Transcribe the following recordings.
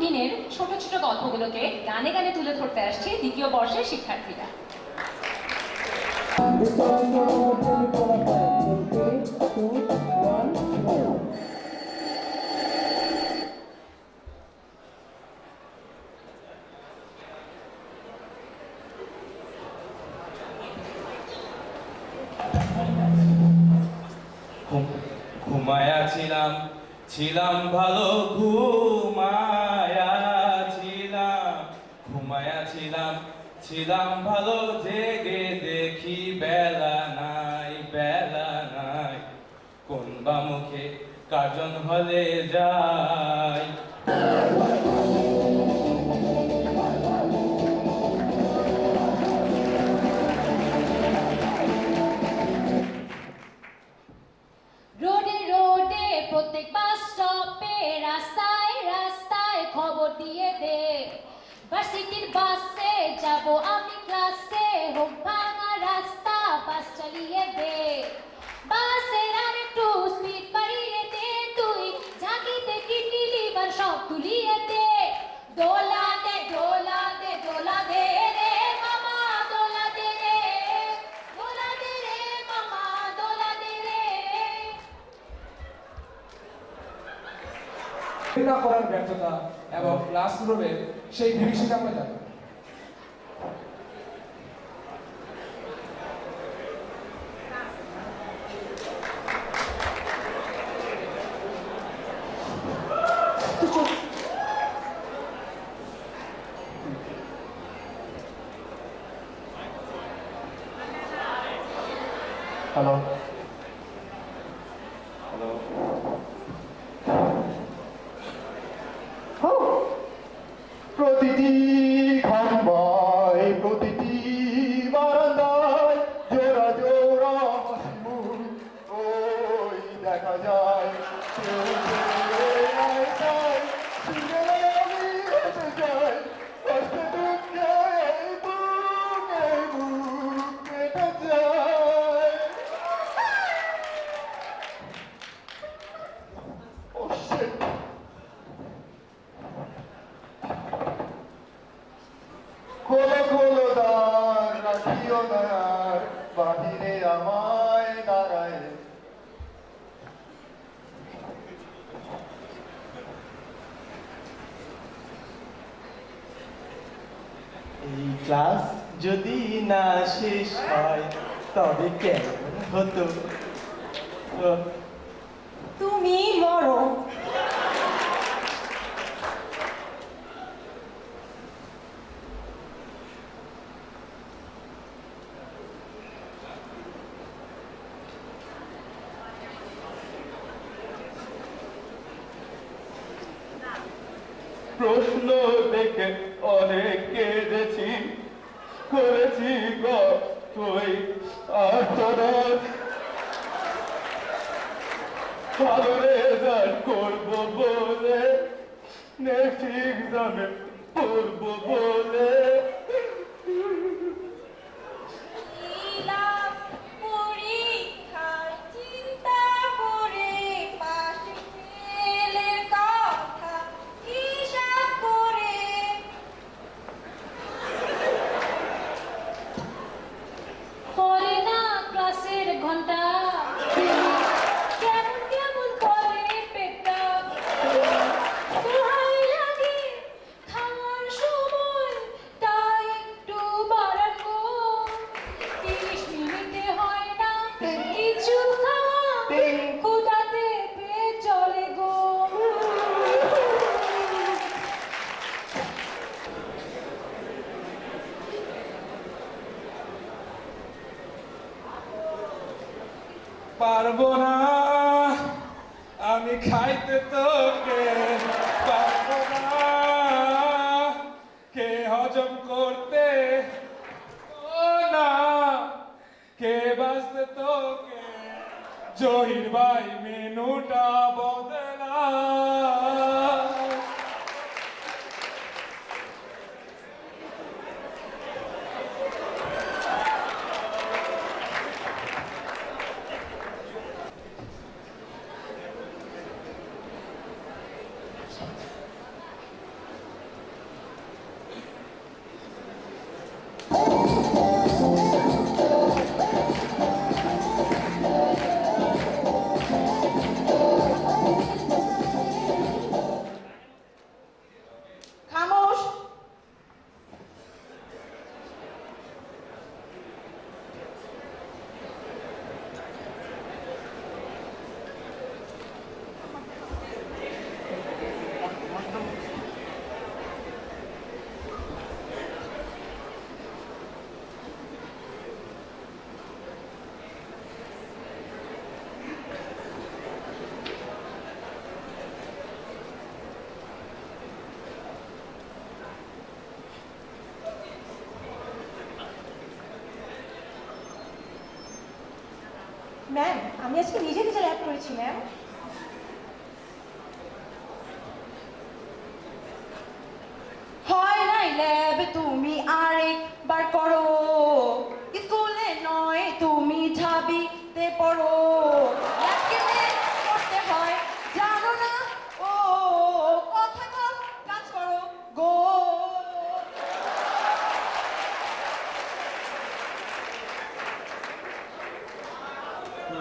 দিনের ছোট ছোট গল্পগুলোকে গানে গানে তুলে ধরতে আসছে দ্বিতীয় বর্ষের শিক্ষার্থীরা। ঘুমায়া ছিলাম ছিলাম ভালো ঘুমায়া ছিলাম ছিলাম ভালো জেগে দেখি বেলা নাই কোন বা মুখে কার্জন হলে যায়। রোডে রোডে প্রত্যেক বাস স্টপে রাস্তায় রাস্তায় খবর দিয়ে দে, ভার্সিটির বাসে যাব আমি ক্লাসে, হোক ভাঙা রাস্তা বাস চালিয়ে দে, বাসের আর একটু স্পিড বাড়িয়ে দে, তুই ঝাঁকিতে কিডনি লিভার সব তুলিয়ে দে, দোলা দে দোলা দে দোলা দে রে মামা দোলা দে রে, দোলা দে রে মামা দোলা দে রে। না করার ব্যর্থতা এবং ক্লাসরুমের সেই বিভীষিকাময়তা। হ্যালো প্রতিটি খাম্বায় প্রতিটি বারান্দায় জোড়া জোড়া হাসিমুখ ওই দেখা যায় কেউ যায় যায় সিঙ্গেলে আমি হেসে যাই কষ্টে দুঃখে এই বুক কেটে যায়। Oh shit! খোলো খোলো দ্বার রাখিও না আর বাহিরে আমায় দাঁড়ায়। এই ক্লাস যদি না শেষ হয় তবে কেমন হতো? তুমি মরো। প্রশ্ন দেখে অনেক কেঁদেছি করেছি তুই আর্তনাদ ভালো রেজাল্ট করবো বলে নেক্সট এক্সামে পড়বো বলে পরীক্ষার চিন্তা করে পাশ ফেলের কথা হিসাব করে পরে না ক্লাসের ঘন্টা কেমন কেমন করে পেটটা দোহাই লাগে খাওয়ার সময় তাই একটু বাড়াবো 30 মিনিটে হয় না কিছু খাওয়া ক্ষুধাতে পেট চলে গো। পারবো না আমি খাইতে তোকে, পারবো না কে হজম করতে, ও না কে বাঁচতে তোকে, জহির ভাই মেনুটা বদলা। ম্যাম আমি আজকে নিজে নিজে র্যাপ করেছি ম্যাম। হয় নাই ল্যাব তুমি আরেকবার করো, স্কুলে নয় তুমি ঢাবিতে পড়ো। ল্যাব কেমনে করতে হয় জানো না, ও কথা কম কাজ করো গো।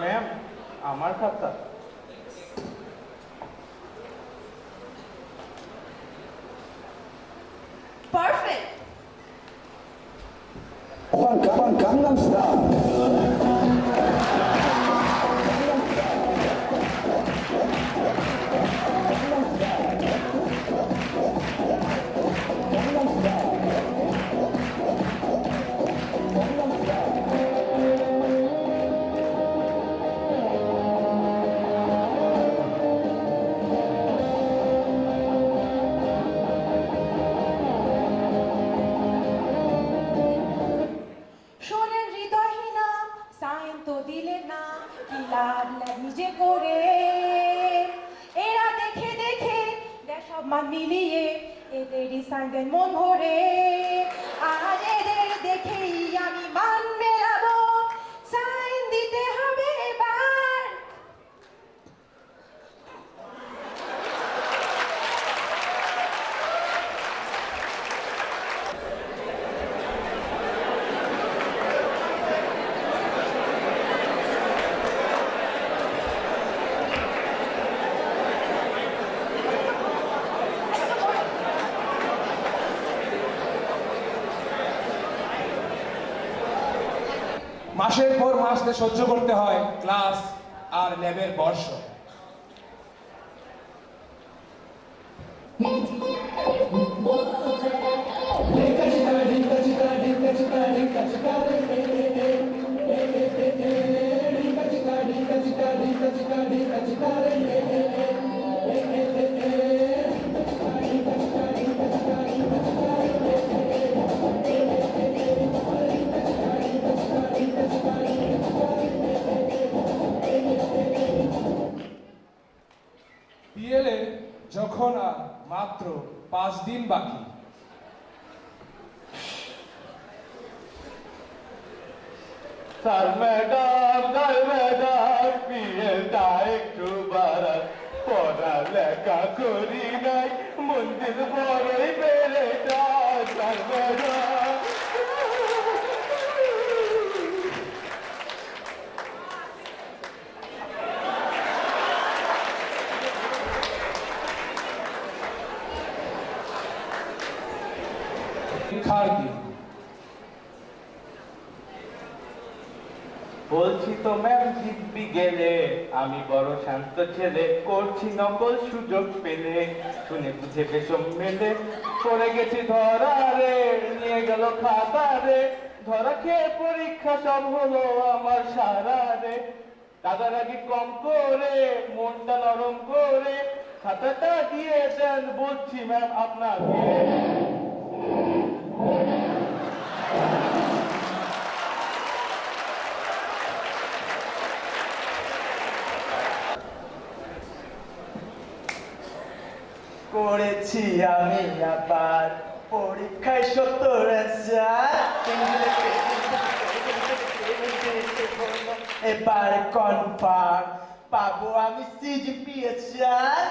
ম্যাম আমার খাতা। পারফেক্ট। Gangnam Style. শোনেন হৃদয়হীনা সাইন তো দিলে না, কি লাভ ল্যাব নিজে করে। এরা দেখে দেখে সব মান মিলিয়ে এদেরই সাইন দেন মন ভরে। আর এদের দেখেই আমি মান মেলাবো, সাইন দিতে হবে এবার। মাসের পর মাস সহ্য করতে হয় ক্লাস আর ল্যাবের বর্ষ। বিএলএ যখন আর মাত্র 5 দিন বাকি, স্যার ম্যাডাম বিয়েটা একটু বাড়ান, পড়ালেখা করি নাই মন্দির বড়ই বেড়ে যায়। স্যার ম্যাডাম শিক্ষার্থী বলছি তো ম্যাম জিতবি গেলে, আমি বড় শান্ত ছেলে, করছি নকল সুযোগ পেলে, শুনে বুঝে বেশম মেলে, পড়ে গেছি ধরা রে, নিয়ে গেল খাতা রে, ধরা খেয়ে পরীক্ষা সব হলো আমার সারা রে। রাগারাগি কম করে মনটা নরম করে খাতাটা দিয়ে দেন বলছি ম্যাম আপনাকে। করেছি আমি আবার পরীক্ষায় 70 অ্যান্সার। এবার কনফার্ম পাবো আমি সিজিপিএ 4।